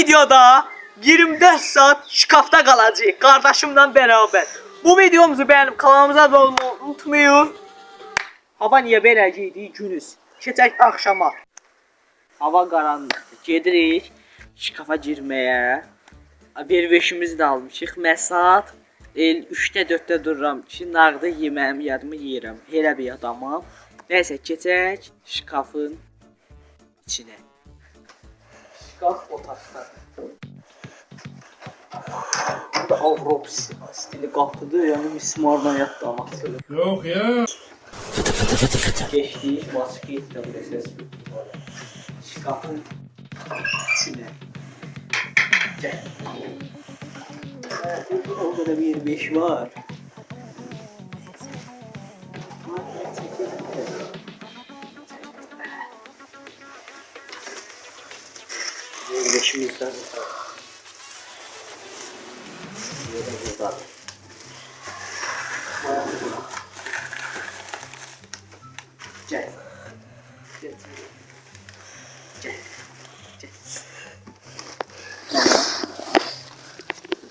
videoda 24 saat şkafta kalacak kardeşimle beraber. Bu videomuzu beğenip kanalımıza abone olmayı unutmayın. Hava niye böyle giydi günüz? Keçək akşama. Hava karanlık. Gedirik şkafa girmeye. Bir beşimizi de almışıq. Mən saat 3'te 4'te dururam ki, nağda yeməyim, yadımı yeyirəm. Elə bir adamam. Neyse, keçək şkafın içine. Şkaf otaqda. Bu da Avropa stili qapıdır, yəni mismarla yatdı amasıdır. Yok ya. Fıtı fıtı fıtı fıtı. Geçdik, basket de buraya ses. Şkafın içine. Gel. Orada da bir 5 var. Beşimizden burada. Gel. Gel. Gel. Gel.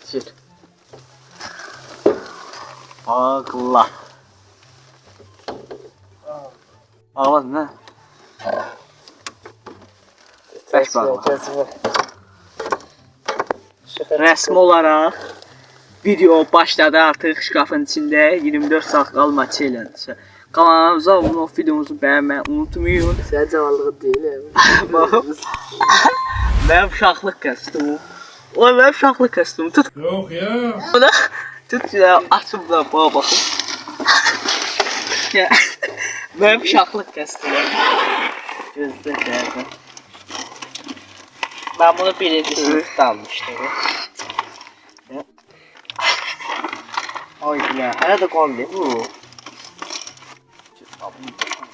Sür. Allah. Ağladın ha? Beş bağlı. Resmi olarak video başladı artık şkafın içinde 24 saat kalma challenge. Kanalımıza abone olup videomuzu beğenmeyi unutmayın. Sen cavallığı değil mi? Ben uşaqlıq kostyumu. Oy ben uşaqlıq kostyumu tut. Yok ya. Bunu tut ya açıp da bana bakın. Ya ben uşaqlıq kostyumu. Gözde derdim. Ben bunu birinci sınıfta almıştım. Ay ya, herhalde kaldı bu.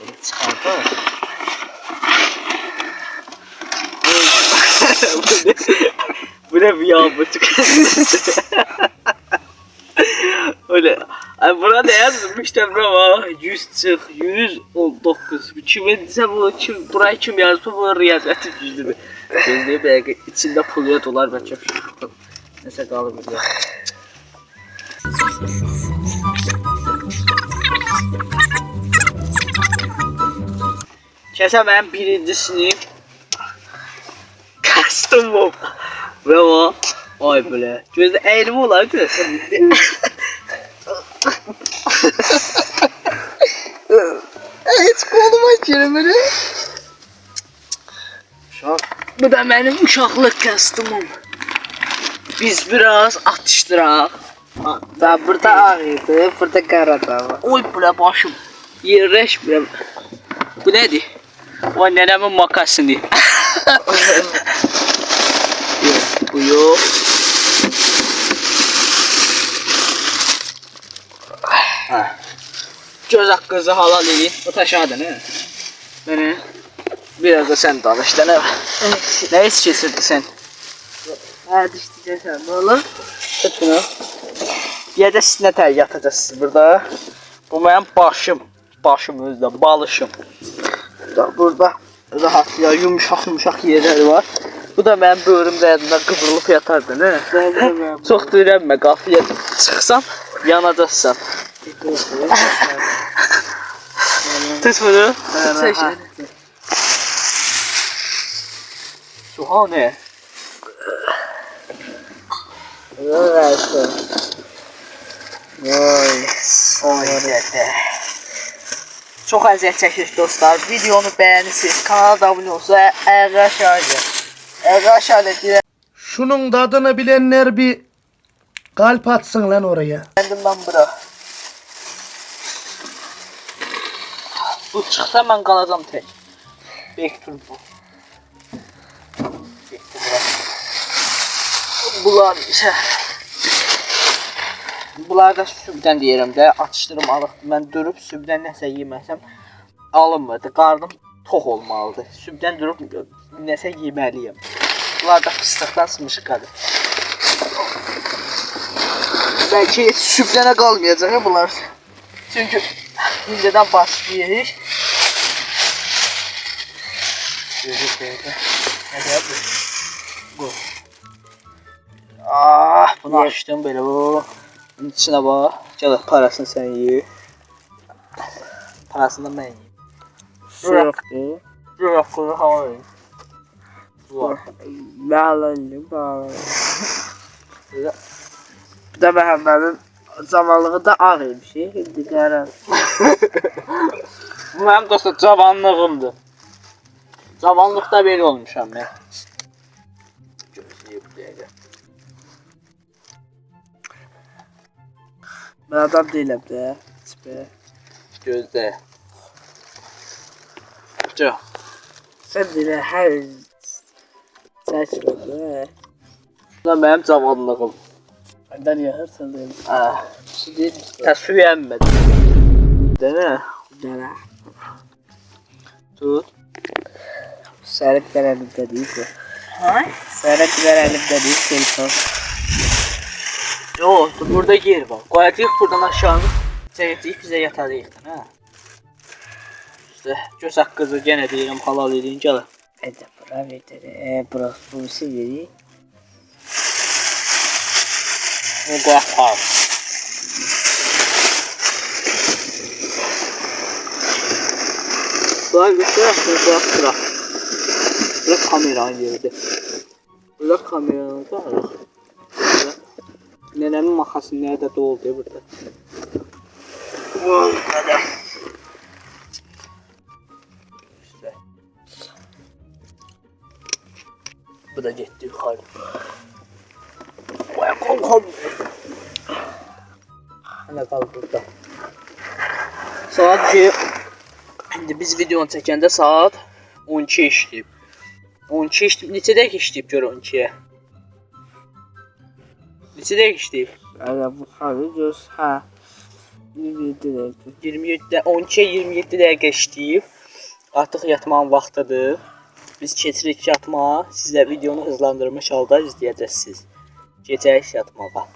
Böyle çıkardı. Bu ne bir yağmurcuk. Öyle. Ay buna ne yazmıştım ama 100 çık 119. Kimin ise bu kim burayı kim yazdı bu riyazeti düzdü. Gözlüğü belki içinde pulya dolar ben çok şükür. Neyse kalır ya. Keçən mənim birinci sinif kostyumum və o ay belə gözdə əyrimi olar görəsən indi. Hiç koluma girmedi. Bu da mənim uşaqlıq kostyumum. Biz biraz atışdıraq. Ben burada ağıydı, burada karada. Oy belə başım yerləşmirəm. Bu nədir? O nənəmin makasını. Yox, bu yox. Göz haqqınızı halal edin. Bu taşadı ne? Mənə biraz da sen danış da ne? Ne hiç keçirdin sen? Ha düştü ne olur? Tut bunu. Bir də sizinlə tər yatacaqsınız burada. Bu mənim başım. Başım özdə, balışım. Burada rahat ya yumuşak yerleri var. Bu da benim böğrümdə yadında qıvrılıb yatardı ne? Çox dirənmə, qapıya çıxsam yanacaqsan. Tut bunu. Suha ne? Oy dede. Çok əziyyət çəkirik dostlar. Videonu beğenirsiniz. Kanala da abone olsa ayağa aşağı edin. Ayağa aşağı edin. Şunun tadını bilenler bir kalp atsın lan oraya. Kendim ben bura. Bu çıksa ben kalacağım tek. Bektir bu. Bektir bura. Bunlar ise. Bunlar da sübdən deyirəm də, atışdırım alıqdır. Mən durub sübdən nəsə yeməsəm alınmırdı. Qarnım tox olmalıdır. Sübdən durub nəsə yeməliyəm. Bunlar da fıstıqdan smışqadır. Bəlkə sübdənə qalmayacaq bunlar. Çünki incədən basıb yeyirik. Gözü şeydə. Hadi bu. Bunu açtım böyle bu. Bunun içine bak. Gel parasını sen ye. Parasını da ben yiyeyim. Su yoktu. Yok bunu havayım. Bu. Bağlandı bağlandı. Böyle. Bu da Məhəmmədin zamanlığı da ağ imiş. Şimdi qara. Bu mənim dostum cavanlığımdır. Cavanlıqda belə olmuşam mən. Gözləyib deyəcək. Ben adam değilim de. Tipe. Gözlə. Çox. Sen de her saçmalı. Bu da mənim cavanlığım. Benden yakırsın dedim. Ah, şimdi təsviyənmədim. Dənə. Dara. Tut. Sarık verelimde değil ki. Ha? Sarık verelimde değil telefon. Yox, burada yer var. Qoyacağıq buradan aşağı. Çəkəcəyik bizə yatarıq, hə? İşte göz haqqınızı yenə deyirəm, halal edin, gəlin. Hadi bura verir. Burası bu seviyeli. O qoyaq var. Qoyaq götürək, qoyaq duraq. Bura kameranın yeridir. Bura kameranı qoyarıq. Nənəmin maxası nerede doldu burada. Vay qədər. İşte. Bu da getdi yuxarı. Vay kom. Hələ qal burada. Saat ki, indi biz videonu çəkəndə saat 12 işləyib. 12 işləyib. Neçə dəqiqə işləyib gör 12-yə? Neçə dəqiqə işləyib? Hadi bu halı göz ha. 27 dakika. 27 12'ye 27 dəqiqə işləyib. Artıq yatmağın vaxtıdır. Biz keçirik yatmağa. Siz də videonu hızlandırmış halda izləyəcəksiniz. Keçək yatmağa.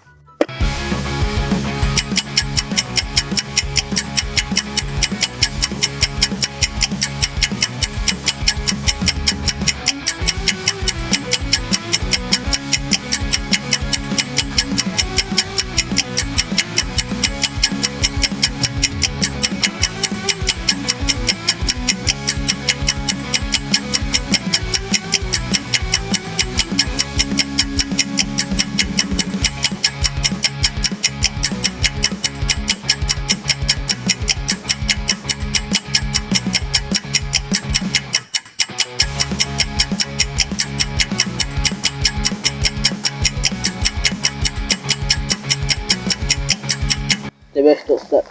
Demək dostlar,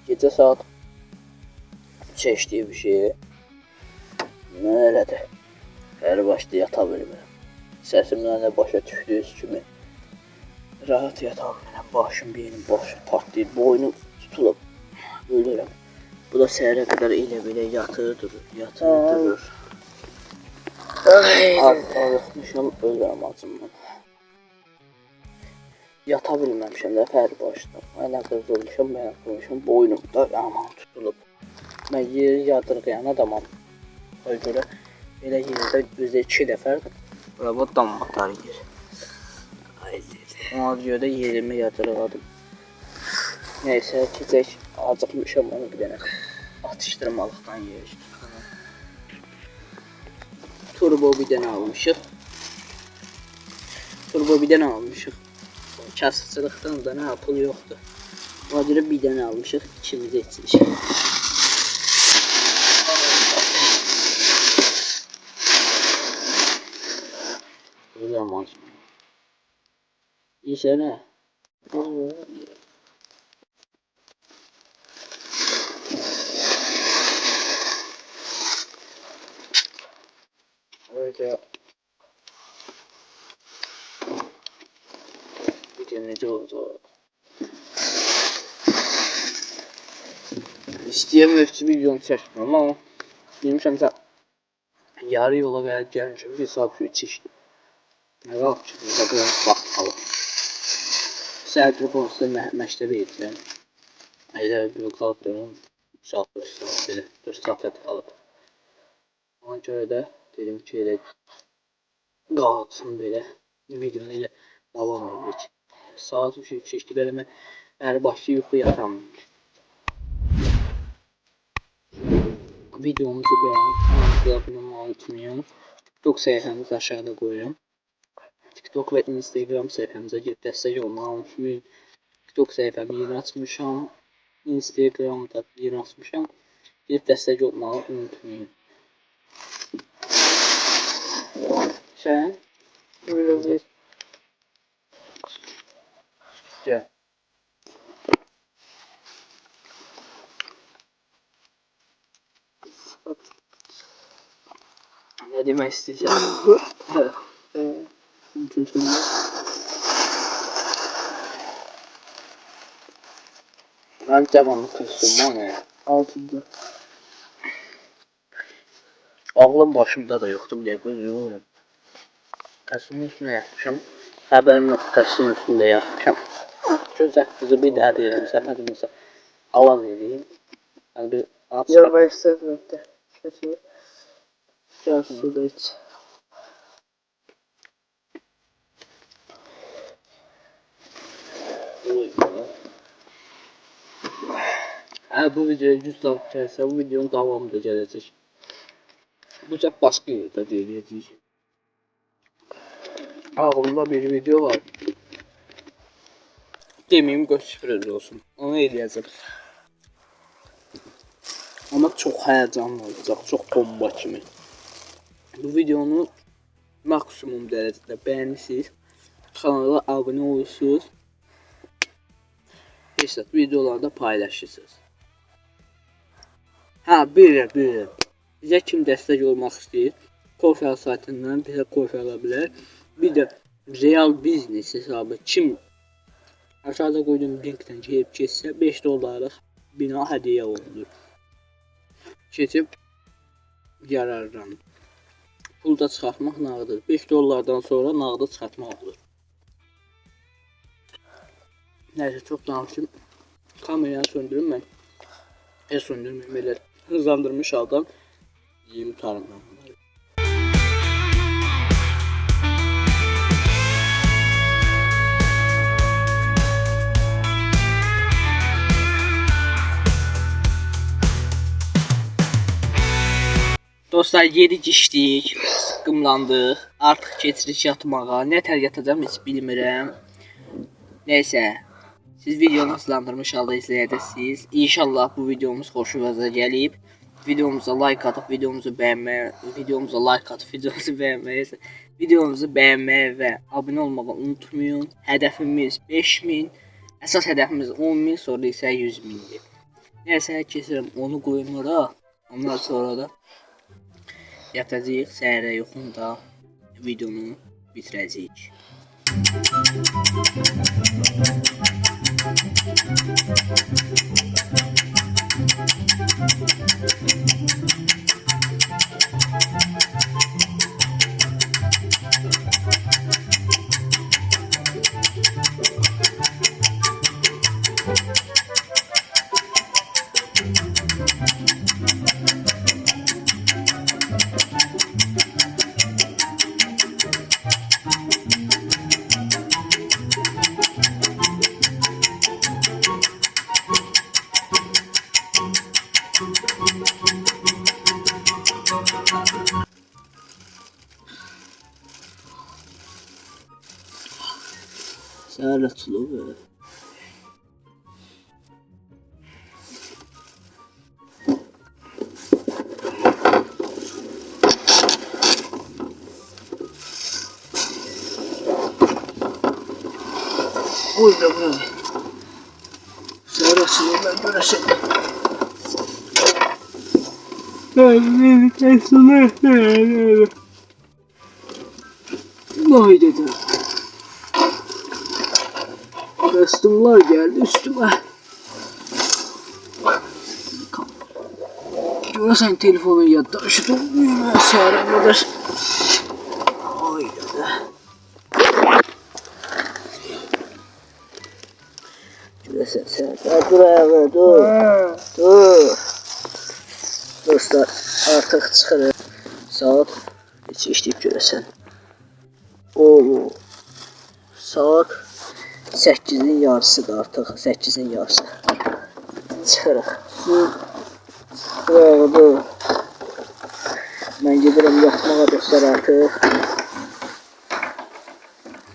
gecə saat 3'e işləyib bir şeyi. Nə elədir? Hər başda yata bilmirəm. Səsimdən də başa düşdüyünüz kimi rahat yata bilmirəm. Başım, beynim, başım partlayır, boynum tutulub. Ölürəm. Bu da səhərə qədər elə belə yatır durur, yatır durur. Arıqmışam, ölürəm acımdan. Yata bilməmişəm də hər başda. Mənə qırılmışam, mənə qırılmışam, boynumda yaman tutulub. Mən yeri yadırğayan adamam. O görə elə yerdə özə 2 dəfərdir. Bura damma atar yer. Ona görə də yerimi yadırğadım. Neysə, keçək, acıqmışam onu bir dənə. Atışdırmalıqdan yerik. Turbo bir dənə almışıq. Turbo bir dənə almışıq. Kasıqçılıqdan da nə pul yoxdur. Ona görə bir dənə almışıq, ikimiz içmişik. Görürəm acım. İşə nə? Öyle. Necə oldu? İstəyəm ölçü videonu çəkməm amma demişəmsə yarı yola gəlmişəm, 1 saat su içmişdim. Nə qalıb ki, burada biraz vaxt qalıb. Səhər telefonsda məktəbə gedirəm. Elə bir qalıb dedim, 3 saat, 4 saat belə, 4 saat yatı qalıb. Ona görə də dedim ki, elə qalsın belə, videonu elə davam edirik. Saat 3'e keçdi beləmə. Bəri başlayıb yuxu yatam. Videomuzu beğenip kanalımıza abone olmayı unutmayın. TikTok sayfamızı aşağıda koyuyorum. TikTok ve Instagram sayfamıza girip destek olmayı unutmayın. TikTok sayfamı yeni açmışam. Instagram'da yeni açmışam. Girip destek olmayı unutmayın. Sen? Böyle Gel. Ne demek isteyeceğim? Ben devamlı kızdım ne? altında. Ağlım başımda da yoktu diye gözüyorum. Kasımın üstüne yatmışam. Haberim yok kasımın üstünde yatmışam. Gözək kızı bir daha deyirəm. Səfədimizə alan edeyim. Yani bir at Yormak istemiyorum de. Kötü. Gel su da iç. Bu videoya 100 like gəlsə, bu videonun davamı da gələcək. Bu cəb başqa yerdə deyiləcək. Ağlımda bir video var. Demeyim göz sürpriz olsun. Onu eləyəcəm. Ama çox həyəcanlı olacaq, çox bomba kimi. Bu videonu maksimum dərəcədə bəyənirsiniz. Kanala abunə olursunuz. Hesab videolarda paylaşırsınız. Bir. Bizə kim dəstək olmaq istəyir? Kofe saytından bizə kofe ala bilər. Bir də real biznes hesabı kim aşağıda qoyduğum linkdən girib keçsə 5 dollarlıq bina hədiyyə olunur. Keçib yararlanır. Pul da çıxartmaq nağdır. 5 dollardan sonra nağdı çıxartmaq olur. Nəysə çox danışdım. Kamerayı söndürüm mən. Söndürməyim elə hızlandırmış haldan yiyim tutarım ben bunları. Dostlar yedik içdik, sıkkımlandıq, artıq keçirik yatmağa. Nə tər yatacağım heç bilmirəm. Neysə, siz videonu hızlandırmış halda izləyəcəksiniz. İnşallah bu videomuz xoşunuza gəlib. Videomuza like atıp videomuzu beğenmeyi ve abone olmayı unutmayın. Hedefimiz 5000, esas hedefimiz 10.000, sonra ise 100.000'dir. Neyse keserim onu koyunlara. Ondan sonra da yatacağıq, səhərə yuxunda videonu bitirəcəyik. Səhər açılıb. Burada bu. Səhər açılıb mən görəsən. Vay dedim. Kastımlar geldi üstüme. Görürsen telefonun yaddaşı dolmuyor. Sağlam kadar. Ay dedi. Görürsen sen. Dur ayağa dur. Dur. Dostlar artık çıkarır. Saat hiç işleyip görürsen. Oo. Saat 8-in yarısıdır artıq. 8-in yarısı. Çıxırıq. Buradır. Mən gedirəm yatmağa dostlar artıq.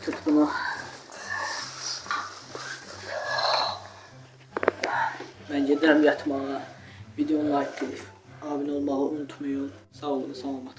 Tut bunu. Mən gedirəm yatmağa. Videonu like edib abunə olmağı unutmayın. Sağ olun, salamat.